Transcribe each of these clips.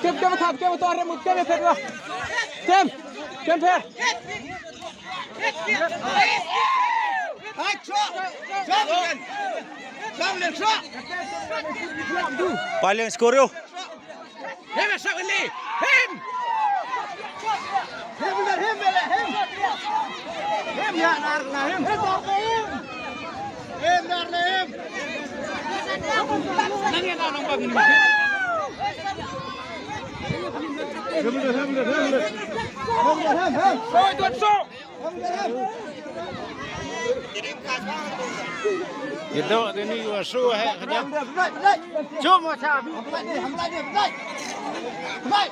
Kem thap kem to re mut kem phet lo. Kem phet. Hai shot. Shot. Shot. Paling skor yo. Hem shot ini. Hem ya nar hem. Hem nar hem. Nangya ka nang pag ni. Hem. Soy tuan so. Gitu ini wasu hai kada. Cuma sabi. Baik.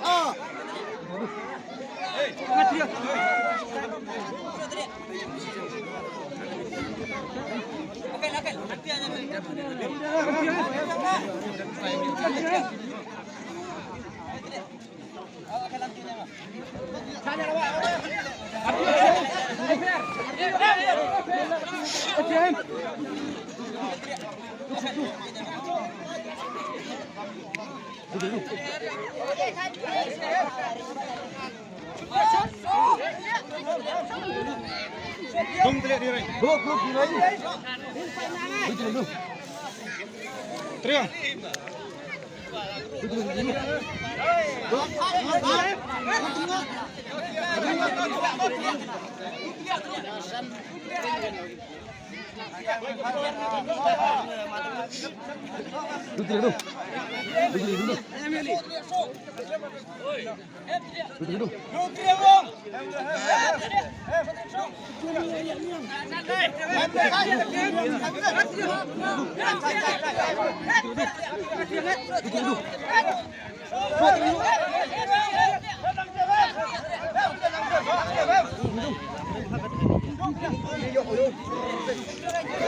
Không tệ đi rồi. Go đi đấy. Triang.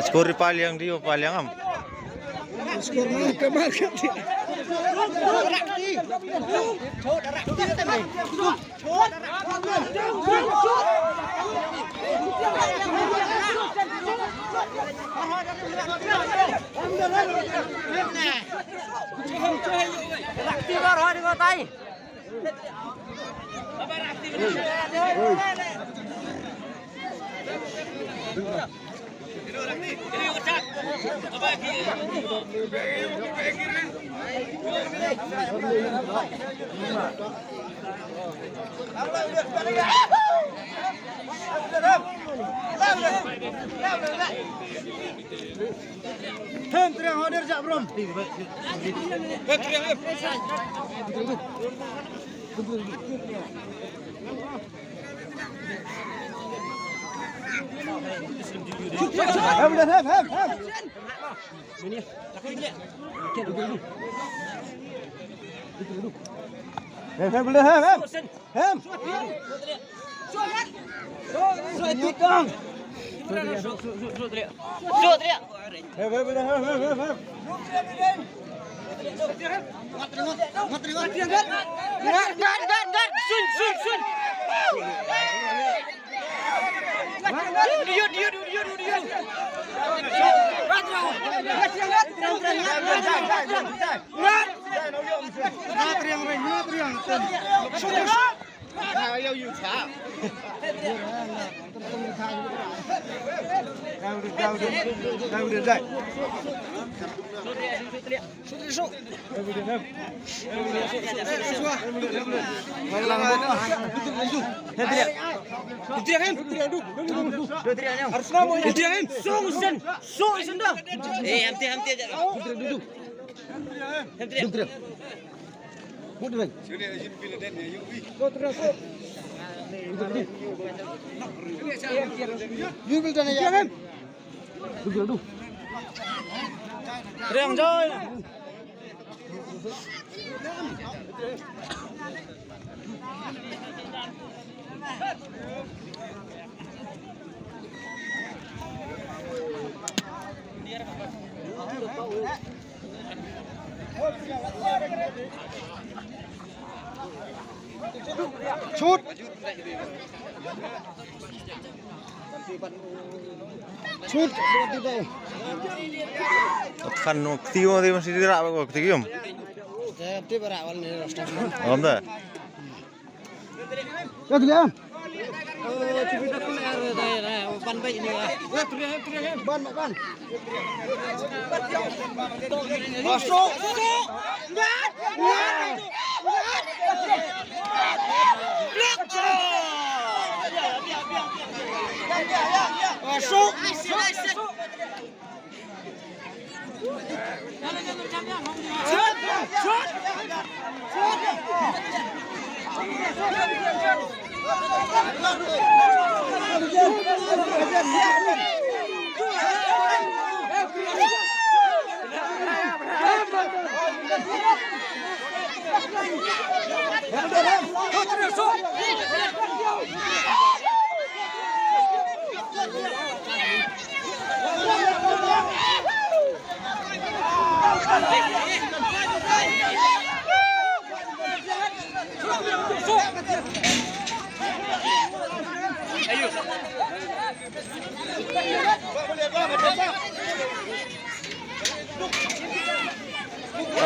Skor paling dia paling am. Skor mana kebagian dia. Hem triang hadir jak brom. Hem. Ini. Hem. Triang joy. Shoot. Shoot tiba. Kan tiyo di masih tidak apa kok tiyo. Tapi berawal nih roster. Onda. Ya dia. Ban baik ini lah. Ban. Masuk. Masuk.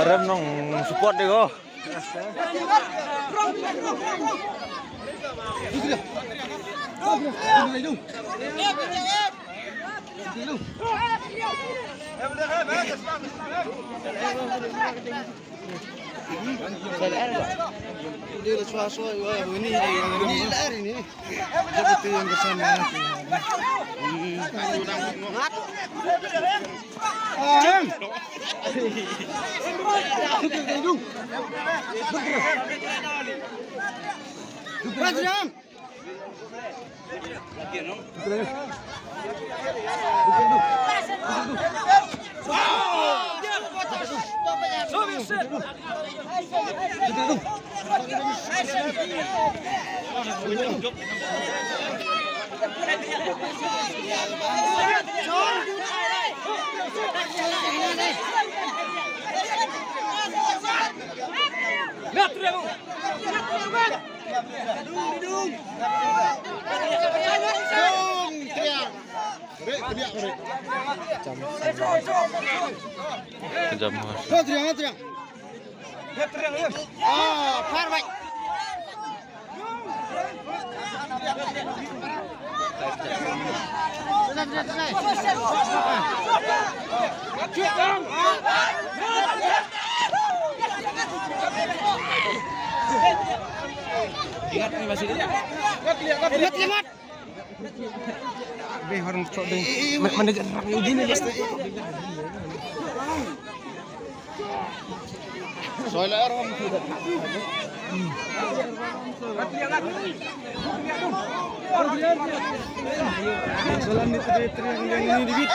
Rem nong support deh kok. Dia suara ini lar ini. Betul yang bersama. Rajam. Kejam mas. Triang. Far baik. Ingat nih masih dia. Lihat. Be orang cok deh. Manajer yang gini pasti. Soalnya orang tidak. Jalan itu yang ini dibit.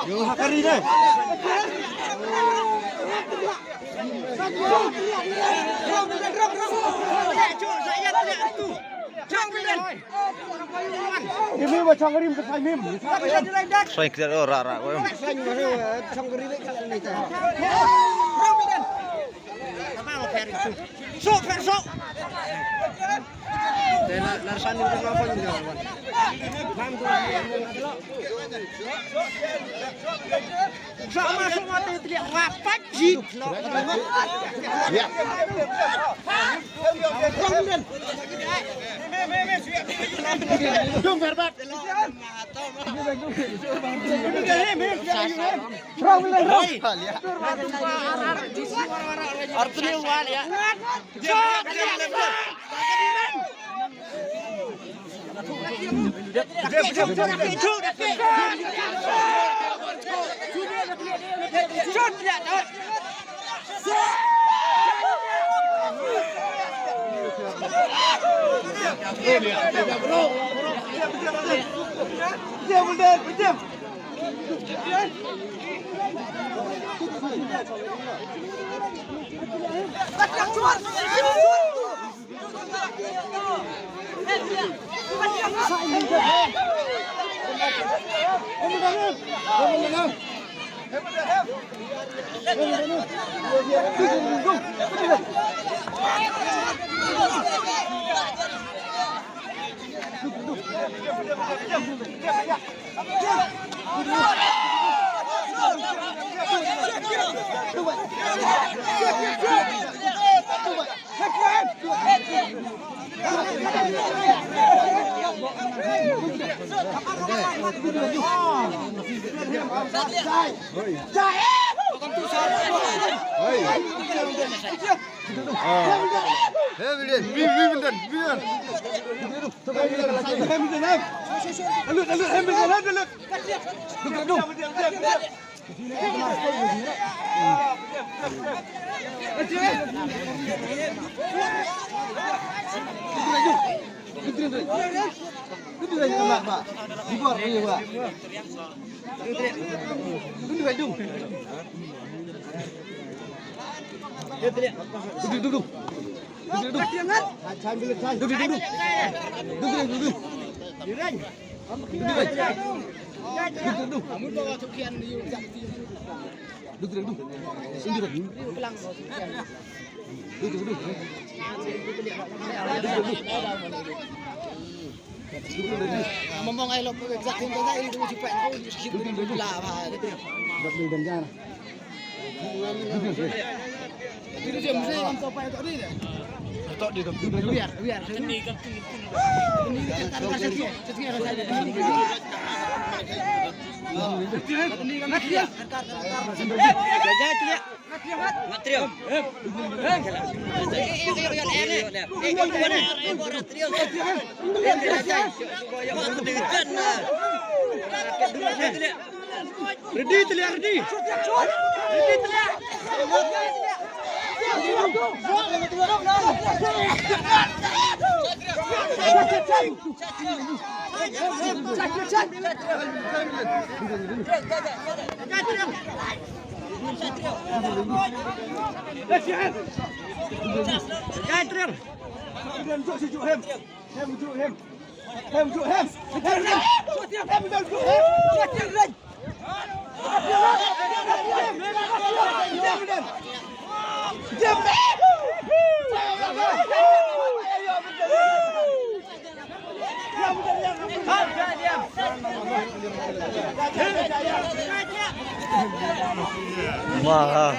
Yo hakari deh. Ini macam ngerim ke saya mim. Soalnya kita ora ko. Ngomong ayo lo exact yang kata ini tu cepat kau sikit lah bah. Betul dan jangan. Itu dia mesti kan sampai tak ni dah. Tak dia tu biar. Ini kan rasa dia. Setia rasa dia. Ini kan dia. Jaja tu dia. Matrio. Ready telia ready. Ready telia. Wah.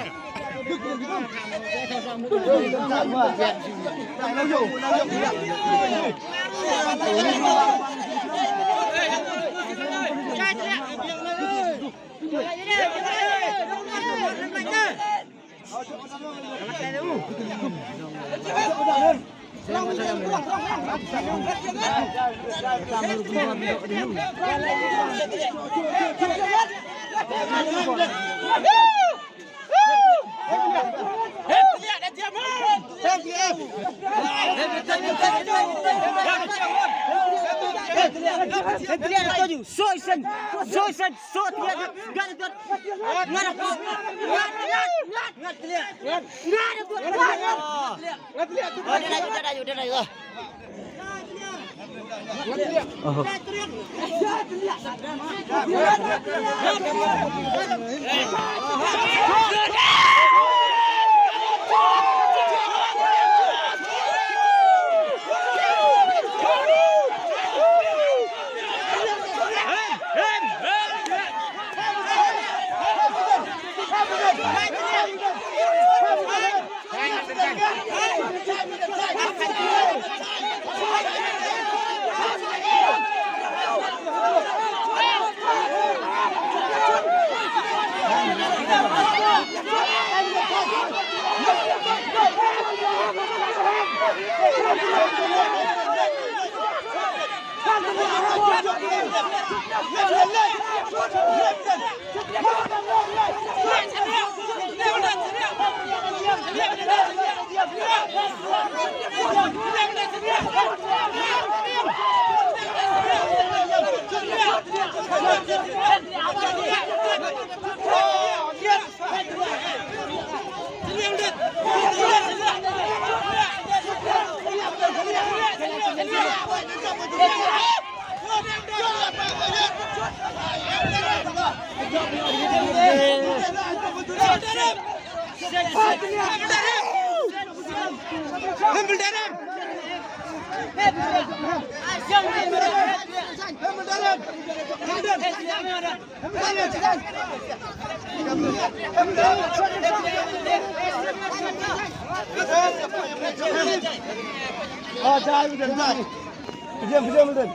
Oh, jangan udah. Diam udah.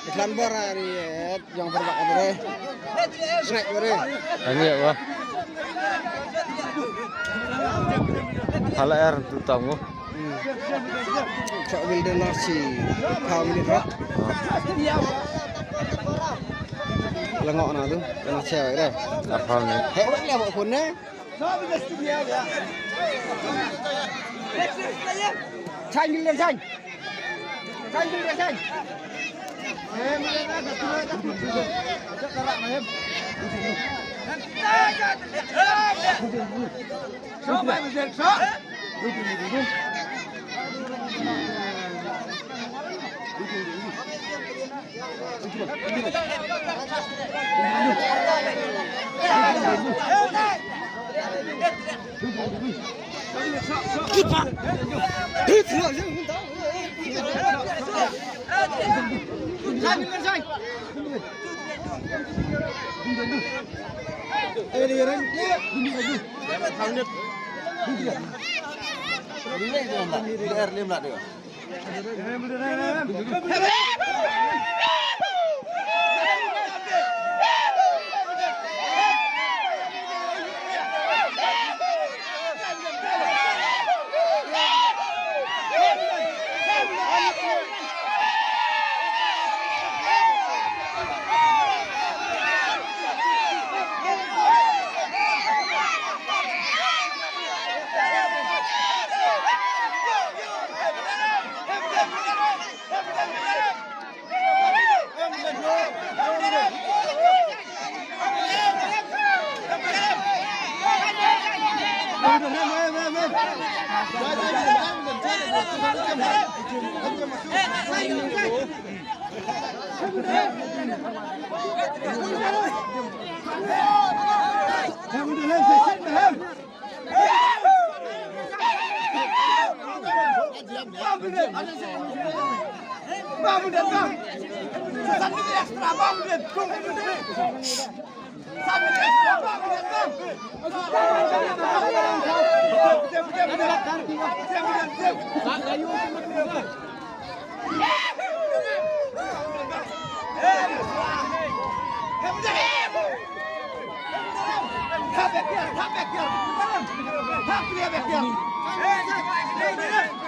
Iklan bor hari yang berbak ada snack bore. Ini ya, Pak. Hala air tutang mo. Cak wildan nasi. Kau ini rak. Lengok na tu, kena cewek dah. Apa ni? Hebat lah buat phone ni. Cang wildan cang. Cang wildan cang.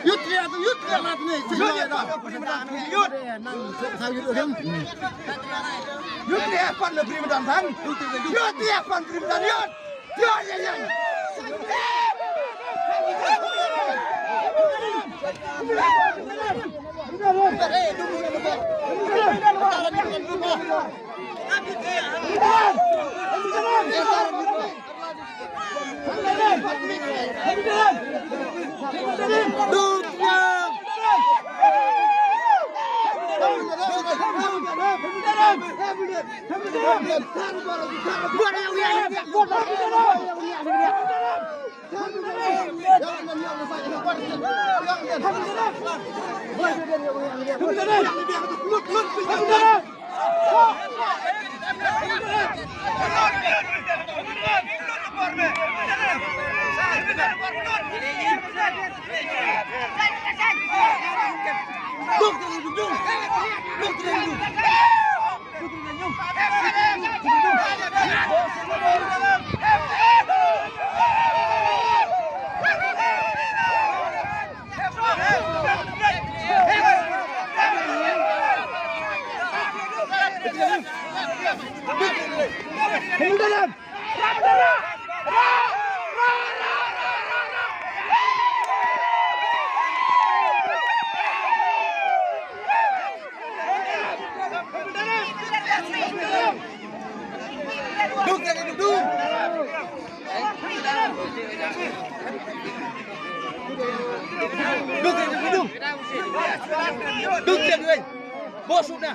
Yut dia lah tu ni. Yut. Saya yut dia. Yut dia pan le prima dan sang. Yut dia pan prima dan yut. Yut ya. Bos sudah.